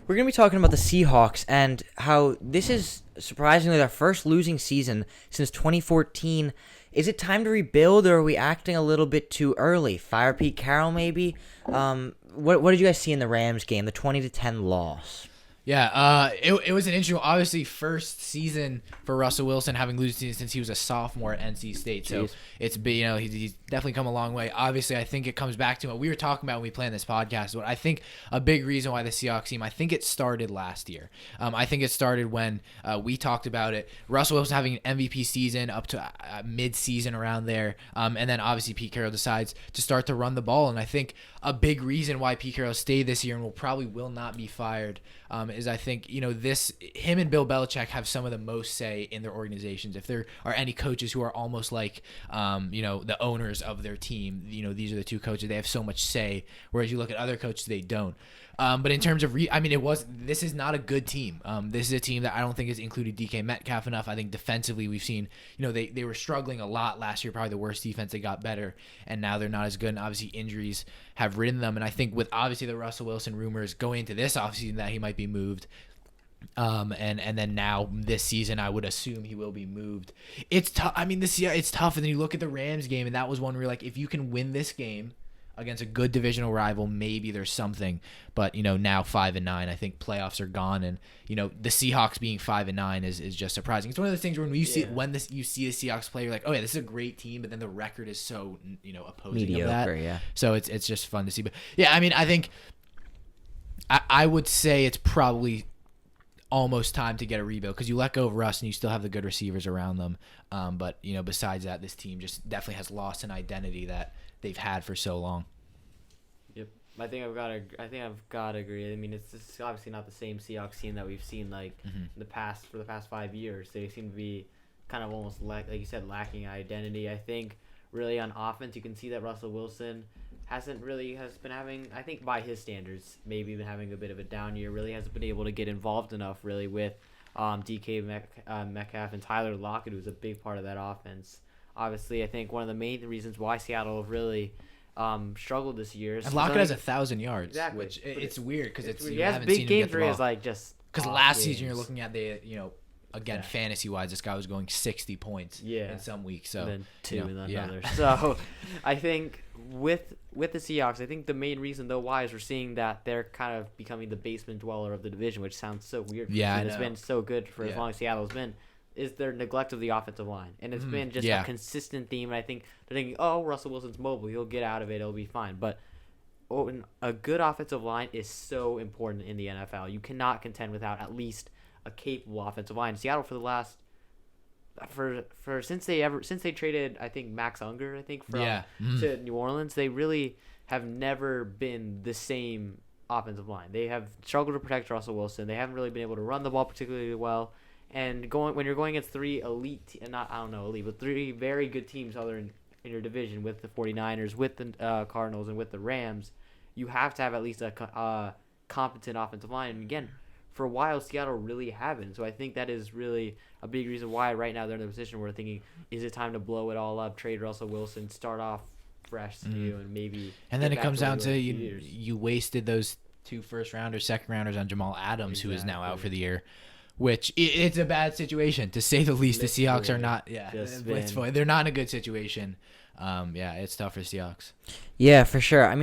We're going to be talking about the Seahawks and how this is surprisingly their first losing season since 2014. Is it time to rebuild, or are we acting a little bit too early? Fire Pete Carroll, maybe? What did you guys see in the Rams game, the 20-10 loss? Yeah, it was an interesting, obviously, first season for Russell Wilson, having losing season since he was a sophomore at NC State. So it's been, he's definitely come a long way. Obviously, I think it comes back to what we were talking about when we planned this podcast. But I think a big reason why the Seahawks team, I think it started last year. I think it started when we talked about it. Russell Wilson having an MVP season up to mid-season around there, and then obviously Pete Carroll decides to start to run the ball. And I think a big reason why Pete Carroll stayed this year and will not be fired is I think, him and Bill Belichick have some of the most say in their organizations. If there are any coaches who are almost like, the owners of their team, these are the two coaches. They have so much say, whereas you look at other coaches, they don't. But in terms of, this is not a good team. This is a team that I don't think has included DK Metcalf enough. I think defensively we've seen, they were struggling a lot last year, probably the worst defense. They got better, and now they're not as good. And obviously injuries have ridden them. And I think with obviously the Russell Wilson rumors going into this offseason that he might be moved, and then now this season I would assume he will be moved. It's tough. It's tough. And then you look at the Rams game, and that was one where you're like, if you can win this game against a good divisional rival, maybe there's something. But now 5-9, I think playoffs are gone, and the Seahawks being 5-9 is just surprising. It's one of those things where when you see you see the Seahawks play, you're like, oh yeah, this is a great team, but then the record is so opposing Mediocre, of that. yeah. So it's just fun to see. But yeah, I think I would say it's probably almost time to get a rebuild, because you let go of Russ and you still have the good receivers around them. But besides that, this team just definitely has lost an identity that they've had for so long. Yep, I think I've got to agree. It's obviously not the same Seahawks team that we've seen in the past 5 years. They seem to be kind of almost like you said, lacking identity. I think really on offense, you can see that Russell Wilson has been having, I think by his standards, maybe been having a bit of a down year. Really hasn't been able to get involved enough really with DK Metcalf and Tyler Lockett, who's a big part of that offense. Obviously, I think one of the main reasons why Seattle have really struggled this year is and Lockett has 1,000 yards, exactly. Which it's weird because he has big games where he's like just because last season you're looking at fantasy wise, this guy was going 60 points in some weeks, so and then 2 in another. Yeah. So I think with the Seahawks, I think the main reason though why is we're seeing that they're kind of becoming the basement dweller of the division, which sounds so weird. Yeah, it's been so good for as long as Seattle's been. Is their neglect of the offensive line. And it's been just a consistent theme. And I think they're thinking, Russell Wilson's mobile. He'll get out of it. It'll be fine. But a good offensive line is so important in the NFL. You cannot contend without at least a capable offensive line. Seattle for the last since they traded, I think, Max Unger, to New Orleans, they really have never been the same offensive line. They have struggled to protect Russell Wilson. They haven't really been able to run the ball particularly well. And when you're going against three three very good teams in your division with the 49ers, with the Cardinals, and with the Rams, you have to have at least a competent offensive line. And again, for a while, Seattle really haven't. So I think that is really a big reason why right now they're in the position where they're thinking, is it time to blow it all up, trade Russell Wilson, start off fresh, and maybe. And then it comes down to you wasted those 2 first-rounders, second-rounders on Jamal Adams, who is now out for the year. Which it's a bad situation, to say the least. The Seahawks are not. Yeah, they're not in a good situation. It's tough for Seahawks. Yeah, for sure.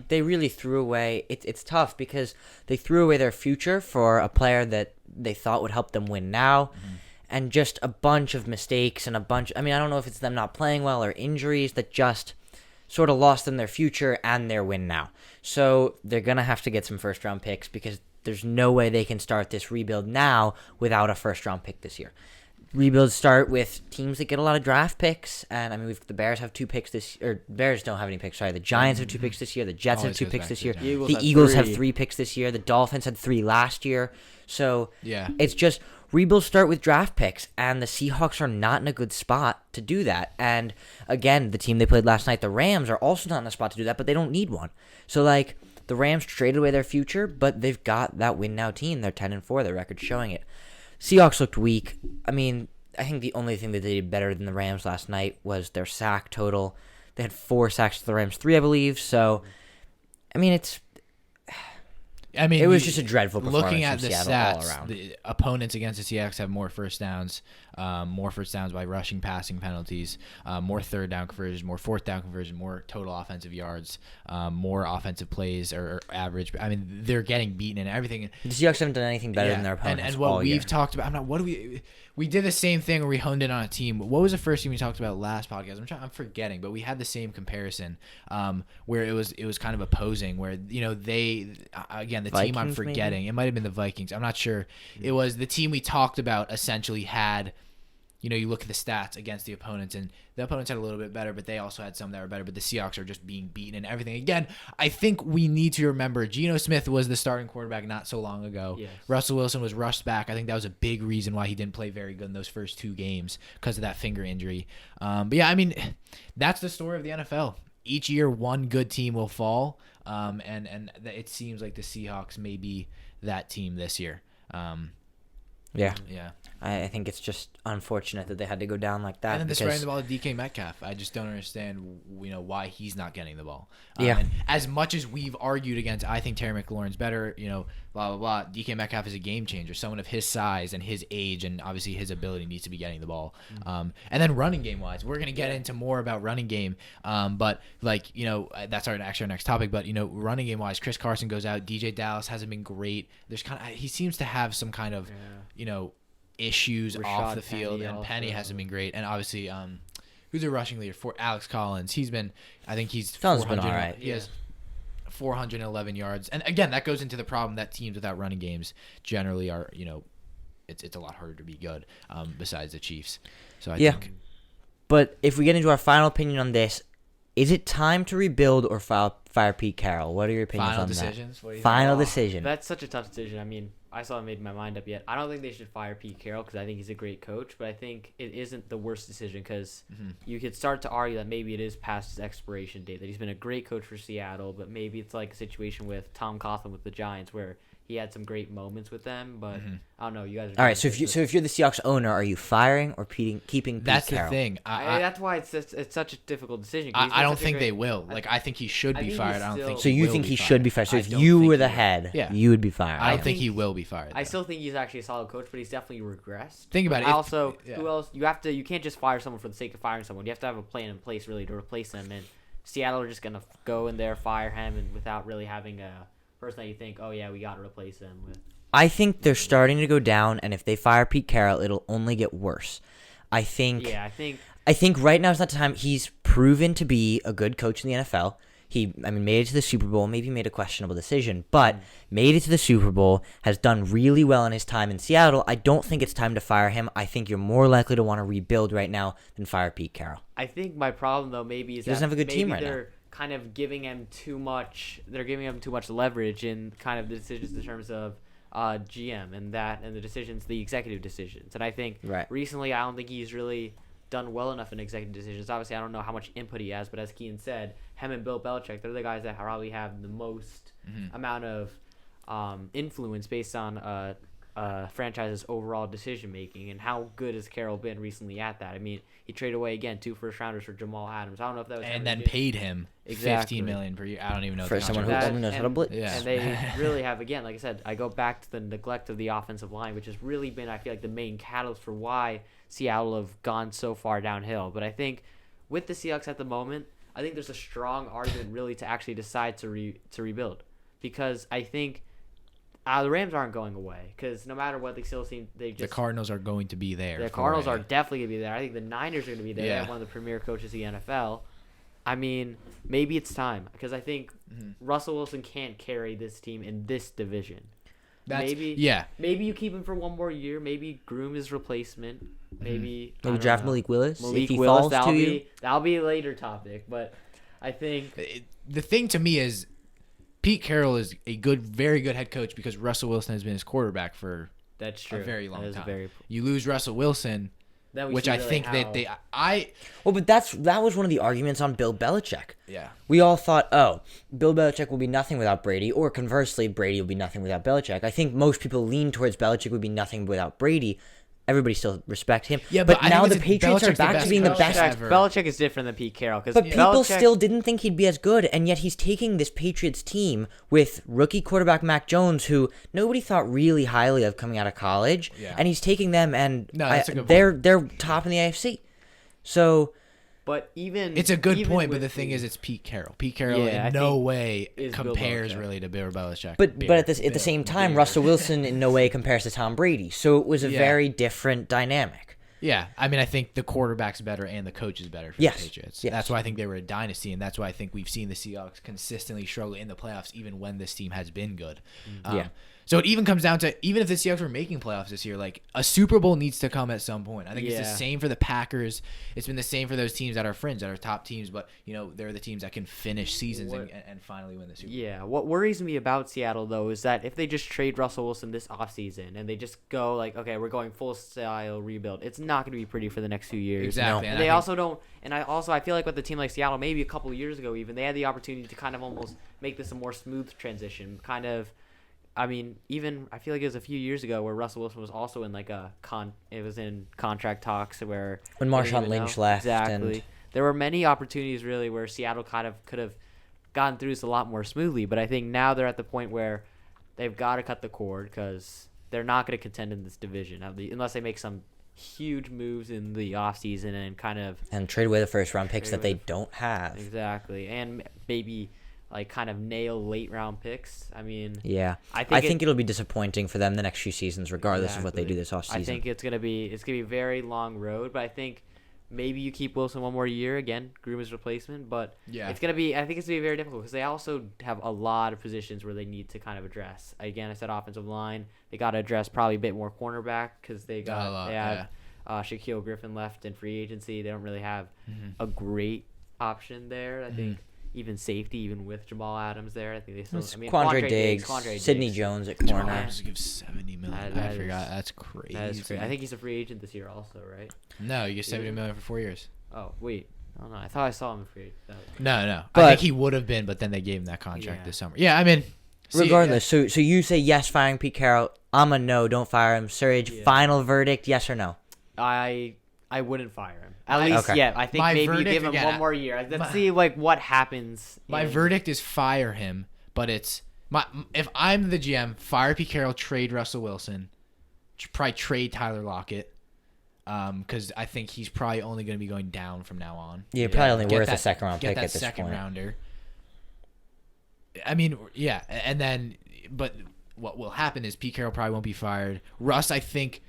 They really threw away. It's tough because they threw away their future for a player that they thought would help them win now, and just a bunch of mistakes and a bunch. I don't know if it's them not playing well or injuries that just sort of lost them their future and their win now. So they're gonna have to get some first round picks because there's no way they can start this rebuild now without a first-round pick this year. Rebuilds start with teams that get a lot of draft picks, and the Bears have 2 picks this year. Bears don't have any picks. Sorry, the Giants have 2 picks this year. The Jets have 2 picks this year. The Eagles have 3 picks this year. The Dolphins had 3 last year. So it's just rebuilds start with draft picks, and the Seahawks are not in a good spot to do that. And again, the team they played last night, the Rams, are also not in a spot to do that, but they don't need one. So the Rams traded away their future, but they've got that win now team. They're 10-4. Their record's showing it. Seahawks looked weak. I think the only thing that they did better than the Rams last night was their sack total. They had 4 sacks to the Rams, 3, I believe. So, it's I mean, it was just a dreadful performance looking at from the Seattle all stats, around. the opponents against the Seahawks have more first downs by rushing, passing penalties, more third down conversions, more fourth down conversion, more total offensive yards, more offensive plays or average. I mean, they're getting beaten and everything. The Seahawks haven't done anything better than their opponents and what all we've year. talked about, we did the same thing where we honed in on a team. What was the first team we talked about last podcast? I'm forgetting, but we had the same comparison where it was kind of opposing. Where the Vikings, team I'm forgetting, maybe? It might have been the Vikings. I'm not sure. It was the team we talked about. Essentially had. You look at the stats against the opponents, and the opponents had a little bit better, but they also had some that were better. But the Seahawks are just being beaten and everything. Again, I think we need to remember Geno Smith was the starting quarterback not so long ago. Yes. Russell Wilson was rushed back. I think that was a big reason why he didn't play very good in those first 2 games because of that finger injury. But yeah, I mean, that's the story of the NFL. Each year, one good team will fall, and it seems like the Seahawks may be that team this year. Yeah. Yeah. I think it's just unfortunate that they had to go down like that. And then they're because spreading the ball to DK Metcalf. I just don't understand, why he's not getting the ball. Yeah. And as much as we've argued against, I think Terry McLaurin's better, blah, blah, blah. DK Metcalf is a game changer. Someone of his size and his age and obviously his ability needs to be getting the ball. And then running game-wise, we're going to get into more about running game. But, that's our next topic. But, running game-wise, Chris Carson goes out. DJ Dallas hasn't been great. He seems to have some kind of, issues off the field, and Penny hasn't been great. And obviously, who's a rushing leader for Alex Collins? He's 400. Been all right. He has 411 yards. And again, that goes into the problem that teams without running games generally are, it's a lot harder to be good. Besides the Chiefs, so I think. But if we get into our final opinion on this, is it time to rebuild or fire Pete Carroll? What are your opinions Final on decisions? that? What do you Final think? decision. That's such a tough decision. I mean, I still haven't made my mind up yet. I don't think they should fire Pete Carroll because I think he's a great coach, but I think it isn't the worst decision because you could start to argue that maybe it is past his expiration date, that he's been a great coach for Seattle, but maybe it's like a situation with Tom Coughlin with the Giants where he had some great moments with them, but I don't know. You guys are all right, so if you're the Seahawks owner, are you firing or keeping Pete That's Carroll? the thing. that's why it's such a difficult decision. I don't think they will. I think he should be fired. I don't think. So you think he should be fired? So I if don't you think were he the will. head, Yeah. you would be fired. I don't think he will be fired. I though. still think he's actually a solid coach, but he's definitely regressed. Think about it. Also, who else? You can't just fire someone for the sake of firing someone. You have to have a plan in place really to replace them. And Seattle are just gonna go in there, fire him, and without really having a person that you think, oh yeah, we got to replace him with. I think they're starting to go down, and if they fire Pete Carroll, it'll only get worse. I think right now is not the time. He's proven to be a good coach in the NFL. He made it to the Super Bowl. Maybe made a questionable decision, but made it to the Super Bowl. Has done really well in his time in Seattle. I don't think it's time to fire him. I think you're more likely to want to rebuild right now than fire Pete Carroll. I think my problem though maybe is He doesn't have a good team right now. They're kind of giving him too much. They're giving him too much leverage in kind of the decisions in terms of GM and the decisions, the executive decisions. And I think recently I don't think he's really done well enough in executive decisions. Obviously, I don't know how much input he has, but as Kean said, him and Bill Belichick, they're the guys that probably have the most amount of influence based on franchise's overall decision making. And how good has Carroll been recently at that? I mean, he traded away again 2 first-rounders for Jamal Adams. I don't know if that was and then paid him $15 million per year. I don't even know for someone who only knows how to blitz. Yeah. And they really have, again, like I said, I go back to the neglect of the offensive line, which has really been, I feel like, the main catalyst for why Seattle have gone so far downhill. But I think with the Seahawks at the moment, I think there's a strong argument really to actually decide to rebuild, because I think the Rams aren't going away, because no matter what, they still seem the Cardinals are going to be there. The Cardinals are definitely going to be there. I think the Niners are going to be there. They have one of the premier coaches in the NFL. I mean, maybe it's time, because I think Russell Wilson can't carry this team in this division. Maybe you keep him for one more year. Maybe groom his replacement. Maybe draft Malik Willis. Malik if he Willis. falls to you. That'll be a later topic, but I think the thing to me is Pete Carroll is a very good head coach because Russell Wilson has been his quarterback for a very long time. You lose Russell Wilson, which I think that but that was one of the arguments on Bill Belichick. Yeah. We all thought, Bill Belichick will be nothing without Brady, or conversely, Brady will be nothing without Belichick. I think most people lean towards Belichick would be nothing without Brady. everybody still respect him. Yeah, but I now think the Patriots are Belichick's the back to best being the coach best. ever. Belichick is different than Pete Carroll because But people still didn't think he'd be as good, and yet he's taking this Patriots team with rookie quarterback Mac Jones, who nobody thought really highly of coming out of college, and he's taking them, and that's a good they're top in the AFC. So. But it's a good point, but the thing is, it's Pete Carroll. Pete Carroll in no way compares really to Bill Belichick. But at the same time, Russell Wilson in no way compares to Tom Brady. So it was a very different dynamic. Yeah, I mean, I think the quarterback's better and the coach is better for the Patriots. Yes. That's why I think they were a dynasty, and that's why I think we've seen the Seahawks consistently struggle in the playoffs, even when this team has been good. So it even comes down to, even if the Seahawks were making playoffs this year, like a Super Bowl needs to come at some point. I think it's the same for the Packers. It's been the same for those teams that are fringe, that are top teams, but they're the teams that can finish seasons and finally win the Super Bowl. Yeah, what worries me about Seattle though is that if they just trade Russell Wilson this offseason and they just go like, okay, we're going full style rebuild, it's not going to be pretty for the next few years. Exactly. No. And I feel like with a team like Seattle, maybe a couple of years ago even, they had the opportunity to kind of almost make this a more smooth transition, kind of. I mean, even I feel like it was a few years ago where Russell Wilson was also in like it was in contract talks where when Marshawn Lynch left. Exactly. There were many opportunities really where Seattle kind of could have gotten through this a lot more smoothly, but I think now they're at the point where they've got to cut the cord because they're not going to contend in this division unless they make some huge moves in the offseason and trade away the first round picks that they don't have. Exactly. And maybe like kind of nail late round picks. I mean, I think it'll be disappointing for them the next few seasons, regardless of what they do this offseason. I think it's gonna be a very long road, but I think maybe you keep Wilson one more year again, groom his replacement. But I think it's gonna be very difficult because they also have a lot of positions where they need to kind of address. Again, I said offensive line. They got to address probably a bit more cornerback because they have Shaquille Griffin left in free agency. They don't really have a great option there. I think. Even safety, even with Jamal Adams there, I think they still. Quandre Diggs, Sidney Jones at corner. Adams gives $70 million. I forgot. That's crazy. That is crazy. I think he's a free agent this year, also, right? No, you get $70 million for 4 years. Oh wait, I don't know. I thought I saw him free agent. No. But I think he would have been, but then they gave him that contract this summer. Yeah, I mean, regardless. So you say yes, firing Pete Carroll. I'm a no. Don't fire him. Surge. Final verdict: yes or no? I wouldn't fire him. At least, I think maybe you give him one more year. Let's see what happens. My verdict is fire him, but it's if I'm the GM, fire Pete Carroll, trade Russell Wilson, probably trade Tyler Lockett, because I think he's probably only going to be going down from now on. Yeah, probably only worth a second round pick at this point. Get that second rounder. I mean, and then, but what will happen is Pete Carroll probably won't be fired. Russ, I think.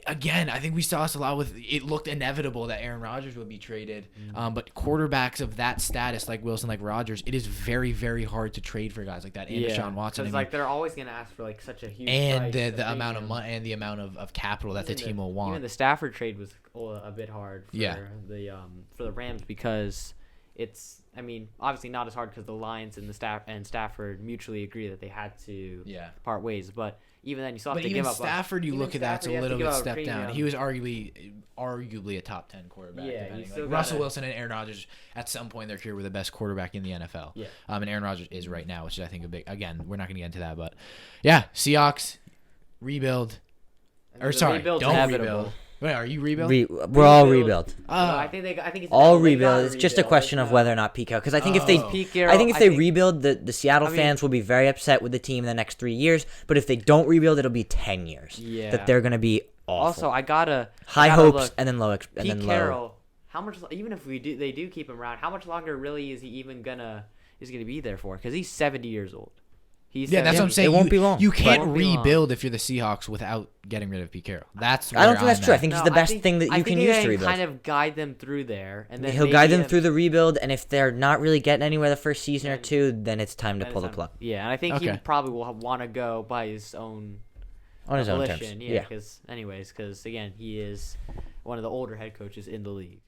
Again, I think we saw this a lot with it looked inevitable that Aaron Rodgers would be traded. But quarterbacks of that status, like Wilson, like Rodgers, it is very, very hard to trade for guys like that. And Deshaun Watson. Because like they're always going to ask for like such a huge and price, the amount of money and the amount of capital that the team will want. Even the Stafford trade was a bit hard for the Rams because it's. I mean, obviously not as hard because the Lions and Stafford mutually agree that they had to part ways, but. Even then, you still have to give up. Stafford, you look at that's a little bit step down. He was arguably a top 10 quarterback. Yeah, Russell Wilson and Aaron Rodgers at some point in their career were the best quarterback in the NFL. Yeah. And Aaron Rodgers is right now, which is I think a big. Again, we're not going to get into that, but Seahawks rebuild. Don't rebuild. Wait, are you rebuild? We're all rebuild. I think it's all rebuild. It's just a question of whether or not Pete Carroll. Because I think if they rebuild, the Seattle fans will be very upset with the team in the next 3 years. But if they don't rebuild, it'll be 10 years. Yeah. That they're gonna be awful. Also, I gotta high hopes and then low. Pete Carroll. How much? Even if they do keep him around, how much longer really is he even gonna be there for? Because he's 70 years old. That's what I'm saying. It won't be long. You can't rebuild if you're the Seahawks without getting rid of Pete Carroll. I don't think that's true. I think he's the best thing that you can use to rebuild. Kind of guide them through there, and then he'll guide them through the rebuild. And if they're not really getting anywhere the first season or two, then it's time to pull the plug. Yeah, and I think he probably will want to go by his own on his own terms. Yeah, because again, he is one of the older head coaches in the league.